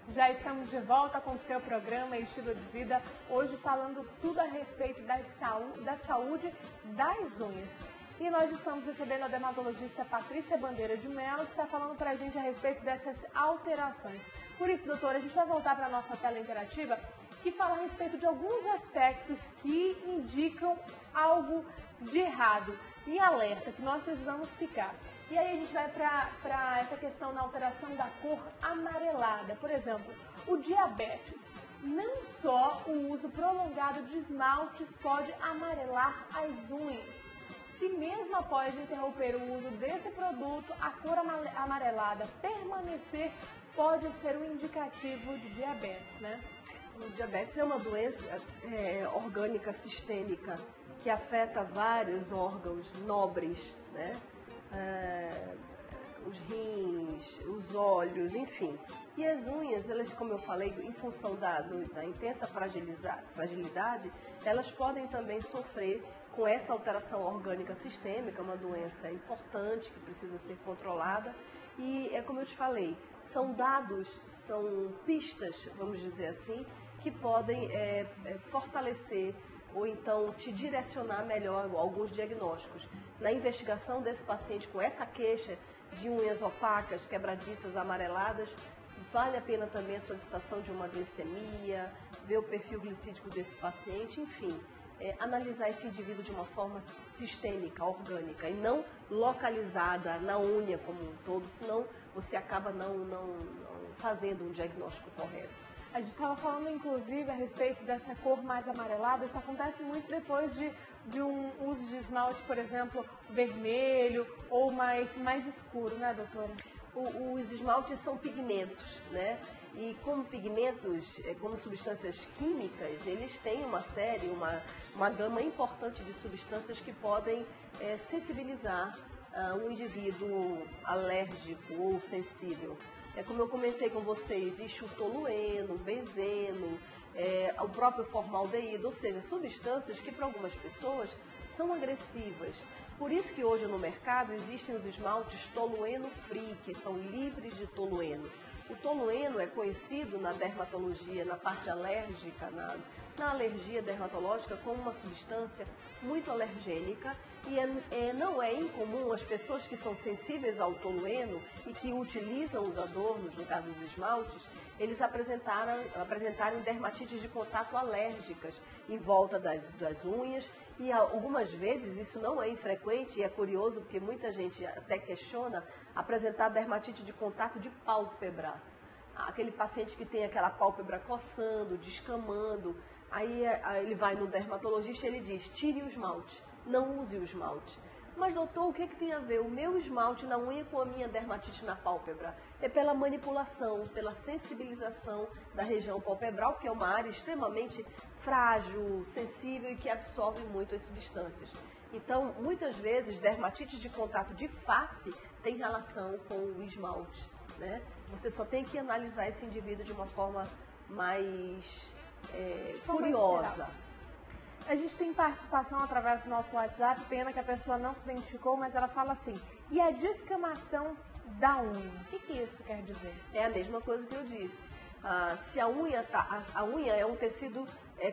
Já estamos de volta com o seu programa Estilo de Vida, hoje falando tudo a respeito da saúde das unhas. E nós estamos recebendo a dermatologista Patrícia Bandeira de Mello, que está falando para a gente a respeito dessas alterações. Por isso, doutora, a gente vai voltar para a nossa tela interativa e falar a respeito de alguns aspectos que indicam algo de errado e alerta que nós precisamos ficar. E aí a gente vai para essa questão da alteração da cor amarelada. Por exemplo, o diabetes. Não só o uso prolongado de esmaltes pode amarelar as unhas. Se mesmo após interromper o uso desse produto, a cor amarelada permanecer, pode ser um indicativo de diabetes, né? O diabetes é uma doença orgânica sistêmica que afeta vários órgãos nobres, né? Os rins, os olhos, enfim. E as unhas, elas, como eu falei, em função da intensa fragilidade, elas podem também sofrer com essa alteração orgânica sistêmica, uma doença importante que precisa ser controlada. E é como eu te falei, são dados, são pistas, vamos dizer assim, que podem fortalecer ou então te direcionar melhor alguns diagnósticos. Na investigação desse paciente com essa queixa de unhas opacas, quebradiças, amareladas, vale a pena também a solicitação de uma glicemia, ver o perfil glicídico desse paciente, enfim, analisar esse indivíduo de uma forma sistêmica, orgânica e não localizada na unha como um todo, senão você acaba não fazendo um diagnóstico correto. A gente estava falando, inclusive, a respeito dessa cor mais amarelada. Isso acontece muito depois de um uso de esmalte, por exemplo, vermelho ou mais escuro, né, doutora? Os esmaltes são pigmentos, né? E como pigmentos, como substâncias químicas, eles têm uma gama importante de substâncias que podem sensibilizar um indivíduo alérgico ou sensível. Como eu comentei com vocês, existe o tolueno, o benzeno, o próprio formaldeído, ou seja, substâncias que para algumas pessoas são agressivas. Por isso que hoje no mercado existem os esmaltes tolueno free, que são livres de tolueno. O tolueno é conhecido na dermatologia, na parte alérgica, na alergia dermatológica, como uma substância muito alergênica e não é incomum as pessoas que são sensíveis ao tolueno e que utilizam os adornos, no caso dos esmaltes, eles apresentarem dermatites de contato alérgicas em volta das unhas e algumas vezes isso não é infrequente e é curioso porque muita gente até questiona apresentar dermatite de contato de pálpebra. Aquele paciente que tem aquela pálpebra coçando, descamando, aí ele vai no dermatologista e ele diz, tire o esmalte, não use o esmalte. Mas doutor, o que tem a ver o meu esmalte na unha com a minha dermatite na pálpebra? É pela manipulação, pela sensibilização da região palpebral, que é uma área extremamente frágil, sensível e que absorve muito as substâncias. Então, muitas vezes, dermatite de contato de face tem relação com o esmalte, né? Você só tem que analisar esse indivíduo de uma forma mais curiosa. A gente tem participação através do nosso WhatsApp, pena que a pessoa não se identificou, mas ela fala assim, e a descamação da unha? O que isso quer dizer? É a mesma coisa que eu disse. Se a unha é um tecido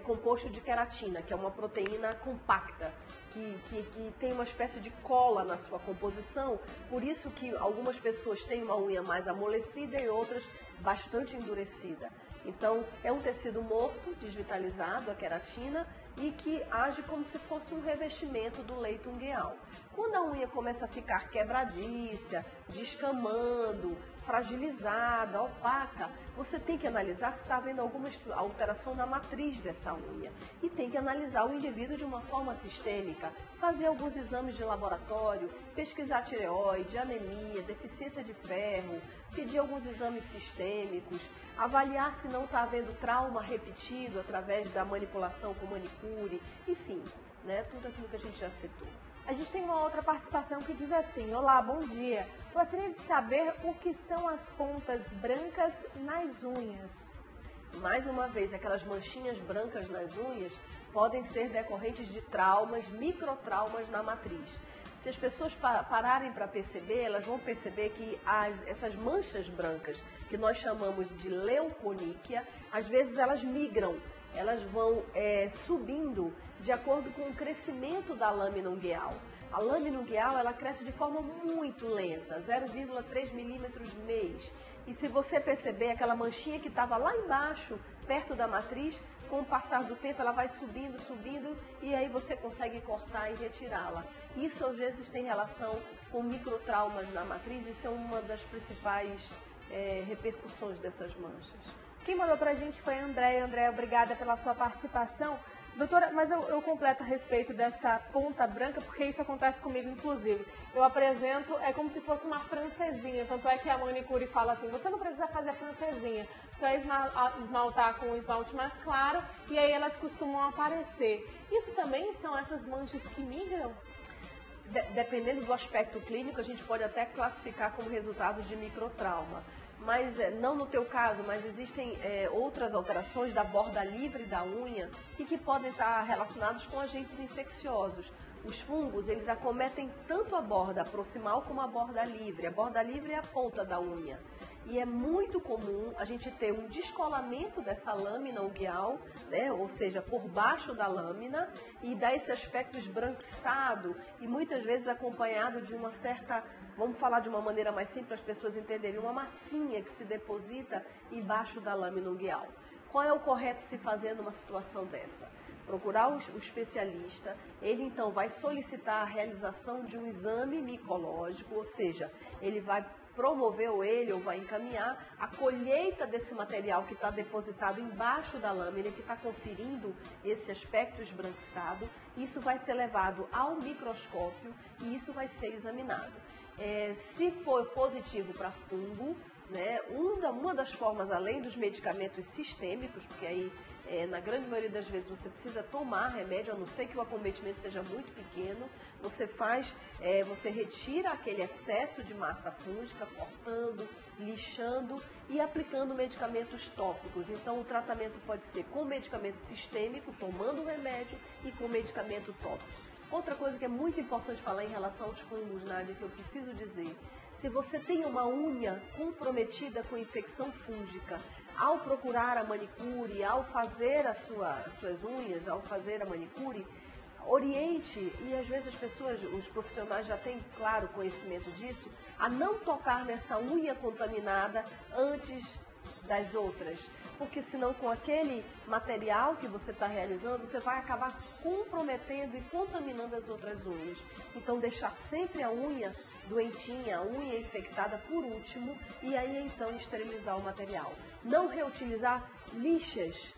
composto de queratina, que é uma proteína compacta, que tem uma espécie de cola na sua composição, por isso que algumas pessoas têm uma unha mais amolecida e outras bastante endurecida. Então, é um tecido morto, desvitalizado, a queratina, e que age como se fosse um revestimento do leito ungueal. Quando a unha começa a ficar quebradiça, descamando, fragilizada, opaca, você tem que analisar se está havendo alguma alteração na matriz dessa unha. E tem que analisar o indivíduo de uma forma sistêmica, fazer alguns exames de laboratório, pesquisar tireoide, anemia, deficiência de ferro, pedir alguns exames sistêmicos, avaliar se não está havendo trauma repetido através da manipulação com manicure, enfim, né, tudo aquilo que a gente já citou. A gente tem uma outra participação que diz assim, olá, bom dia, gostaria de saber o que são as pontas brancas nas unhas. mais uma vez, aquelas manchinhas brancas nas unhas podem ser decorrentes de traumas, microtraumas na matriz. Se as pessoas pararem para perceber, elas vão perceber que essas manchas brancas, que nós chamamos de leuconíquia, às vezes elas migram, elas vão subindo de acordo com o crescimento da lâmina ungueal. A lâmina ungueal, ela cresce de forma muito lenta, 0,3 milímetros mês. E se você perceber, aquela manchinha que estava lá embaixo, perto da matriz, com o passar do tempo ela vai subindo, subindo, e aí você consegue cortar e retirá-la. Isso às vezes tem relação com microtraumas na matriz, isso é uma das principais repercussões dessas manchas. Quem mandou pra gente foi a Andréia. Andréia, obrigada pela sua participação. Doutora, mas eu completo a respeito dessa ponta branca, porque isso acontece comigo, inclusive. Eu apresento, é como se fosse uma francesinha, tanto é que a manicure fala assim, você não precisa fazer a francesinha, só esmaltar com um esmalte mais claro, e aí elas costumam aparecer. Isso também são essas manchas que migram? Dependendo do aspecto clínico, a gente pode até classificar como resultado de microtrauma. Mas não no teu caso, mas existem outras alterações da borda livre da unha e que podem estar relacionados com agentes infecciosos. Os fungos, eles acometem tanto a borda proximal como a borda livre. A borda livre é a ponta da unha. E é muito comum a gente ter um descolamento dessa lâmina ungueal, né? Ou seja, por baixo da lâmina, e dar esse aspecto esbranquiçado e muitas vezes acompanhado de uma certa, vamos falar de uma maneira mais simples para as pessoas entenderem, uma massinha que se deposita embaixo da lâmina ungueal. Qual é o correto se fazer numa situação dessa? Procurar o especialista, ele então vai solicitar a realização de um exame micológico, ou seja, ele vai promover ou vai encaminhar a colheita desse material que está depositado embaixo da lâmina, que está conferindo esse aspecto esbranquiçado. Isso vai ser levado ao microscópio e isso vai ser examinado. Se for positivo para fungo, né, uma das formas, além dos medicamentos sistêmicos, porque aí na grande maioria das vezes você precisa tomar remédio, a não ser que o acometimento seja muito pequeno, você retira aquele excesso de massa fúngica, cortando, lixando e aplicando medicamentos tópicos. Então o tratamento pode ser com medicamento sistêmico, tomando o remédio, e com medicamento tópico. Outra coisa que é muito importante falar em relação aos fungos, Nádia, que eu preciso dizer: se você tem uma unha comprometida com infecção fúngica, ao procurar a manicure, ao fazer as suas unhas, ao fazer a manicure, oriente, e às vezes os profissionais já têm claro conhecimento disso, a não tocar nessa unha contaminada antes das outras, porque senão com aquele material que você está realizando, você vai acabar comprometendo e contaminando as outras unhas. Então deixar sempre a unha doentinha, a unha infectada por último, e aí então esterilizar o material. Não reutilizar lixas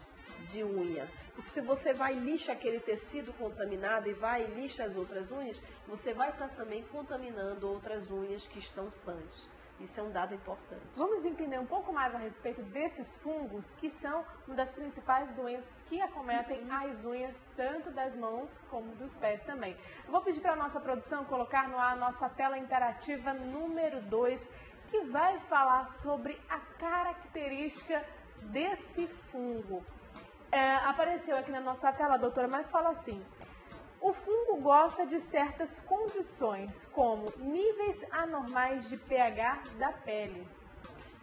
de unha, porque se você vai e lixa aquele tecido contaminado e vai e lixa as outras unhas, você vai estar também contaminando outras unhas que estão sãs. Isso é um dado importante. Vamos entender um pouco mais a respeito desses fungos, que são uma das principais doenças que acometem as unhas, tanto das mãos como dos pés também. Eu vou pedir para a nossa produção colocar no ar a nossa tela interativa número 2, que vai falar sobre a característica desse fungo. Apareceu aqui na nossa tela, doutora, mas fala assim: o fungo gosta de certas condições, como níveis anormais de pH da pele.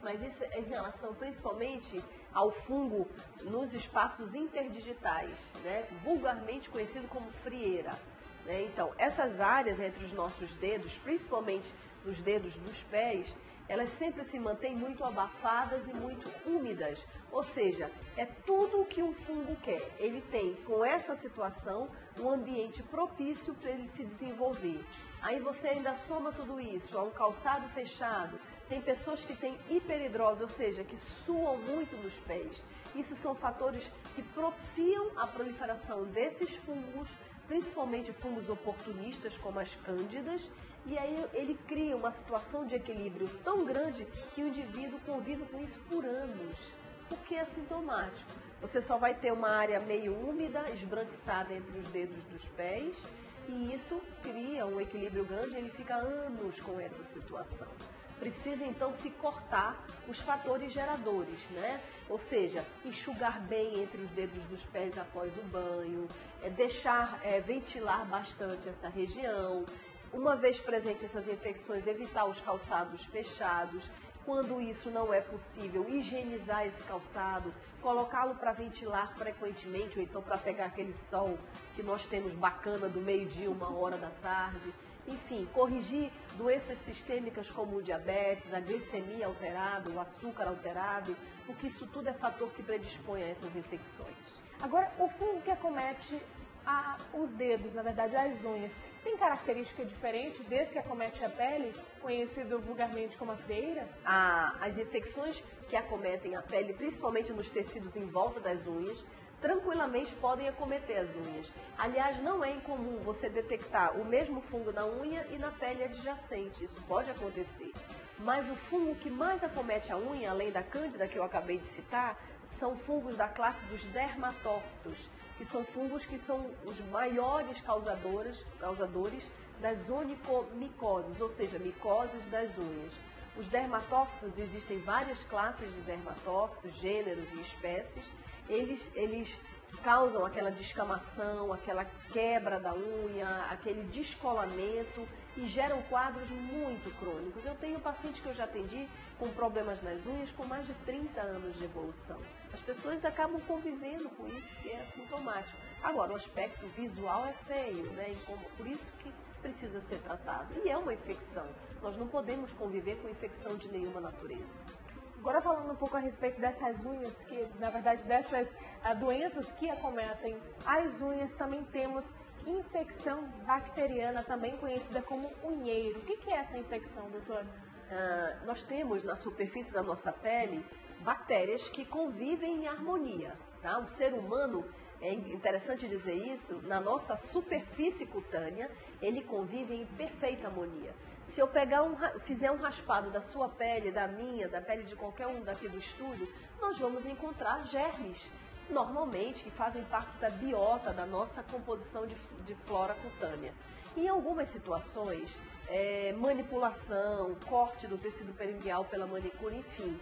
Mas isso é em relação principalmente ao fungo nos espaços interdigitais, né? Vulgarmente conhecido como frieira, né? Então, essas áreas entre os nossos dedos, principalmente os dedos dos pés, elas sempre se mantêm muito abafadas e muito úmidas, ou seja, é tudo o que um fungo quer. Ele tem, com essa situação, um ambiente propício para ele se desenvolver. Aí você ainda soma tudo isso a um calçado fechado. Tem pessoas que têm hiperidrose, ou seja, que suam muito nos pés. Isso são fatores que propiciam a proliferação desses fungos, principalmente fungos oportunistas como as cândidas, e aí ele cria uma situação de equilíbrio tão grande que o indivíduo convive com isso por anos, porque é sintomático. Você só vai ter uma área meio úmida, esbranquiçada entre os dedos dos pés, e isso cria um equilíbrio grande e ele fica anos com essa situação. precisa então se cortar os fatores geradores, né? Ou seja, enxugar bem entre os dedos dos pés após o banho, deixar ventilar bastante essa região. Uma vez presente essas infecções, evitar os calçados fechados. Quando isso não é possível, higienizar esse calçado, colocá-lo para ventilar frequentemente, ou então para pegar aquele sol que nós temos bacana do meio-dia, 1h da tarde. Enfim, corrigir doenças sistêmicas como o diabetes, a glicemia alterada, o açúcar alterado, porque isso tudo é fator que predispõe a essas infecções. Agora, o fungo que acomete os dedos, na verdade as unhas, tem característica diferente desse que acomete a pele, conhecido vulgarmente como a frieira? As infecções que acometem a pele, principalmente nos tecidos em volta das unhas, tranquilamente podem acometer as unhas. Aliás, não é incomum você detectar o mesmo fungo na unha e na pele adjacente, isso pode acontecer. Mas o fungo que mais acomete a unha, além da cândida que eu acabei de citar, são fungos da classe dos dermatófitos, que são fungos que são os maiores causadores das onicomicoses, ou seja, micoses das unhas. Os dermatófitos, existem várias classes de dermatófitos, gêneros e espécies. Eles causam aquela descamação, aquela quebra da unha, aquele descolamento e geram quadros muito crônicos. Eu tenho pacientes que eu já atendi com problemas nas unhas com mais de 30 anos de evolução. As pessoas acabam convivendo com isso, que é sintomático. Agora, o aspecto visual é feio, né? Por isso que precisa ser tratado. E é uma infecção. Nós não podemos conviver com infecção de nenhuma natureza. Agora falando um pouco a respeito dessas unhas, que na verdade dessas doenças que acometem as unhas, também temos infecção bacteriana, também conhecida como unheiro. O que é essa infecção, doutora? Nós temos na superfície da nossa pele bactérias que convivem em harmonia, tá? O ser humano, é interessante dizer isso, na nossa superfície cutânea, ele convive em perfeita harmonia. Se eu fizer um raspado da sua pele, da minha, da pele de qualquer um daqui do estúdio, nós vamos encontrar germes, normalmente, que fazem parte da biota, da nossa composição de flora cutânea. Em algumas situações, manipulação, corte do tecido periungueal pela manicure, enfim,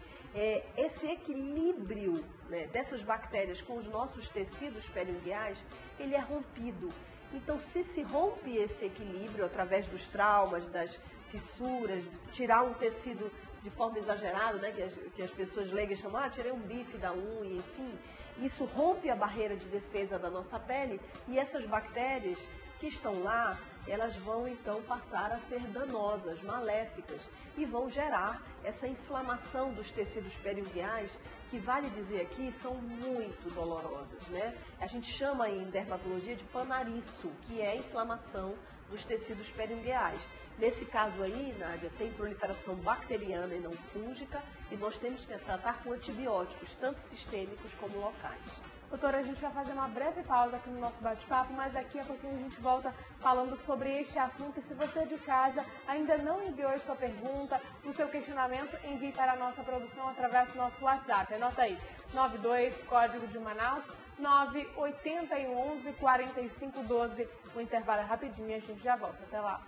esse equilíbrio, né, dessas bactérias com os nossos tecidos periungueais, ele é rompido. Então, se rompe esse equilíbrio através dos traumas, das fissuras, tirar um tecido de forma exagerada, né, que as pessoas leigas chamam, tirei um bife da unha, enfim, isso rompe a barreira de defesa da nossa pele e essas bactérias que estão lá, elas vão então passar a ser danosas, maléficas e vão gerar essa inflamação dos tecidos periungueais, que vale dizer aqui, são muito dolorosas, né? A gente chama em dermatologia de panariço, que é a inflamação dos tecidos periungueais. Nesse caso aí, Nádia, tem proliferação bacteriana e não fúngica e nós temos que tratar com antibióticos, tanto sistêmicos como locais. Doutora, a gente vai fazer uma breve pausa aqui no nosso bate-papo, mas daqui a pouquinho a gente volta falando sobre este assunto. E se você de casa ainda não enviou sua pergunta, o seu questionamento, envie para a nossa produção através do nosso WhatsApp. Anota aí, 92, código de Manaus, 98111 4512. O intervalo é rapidinho e a gente já volta. Até lá.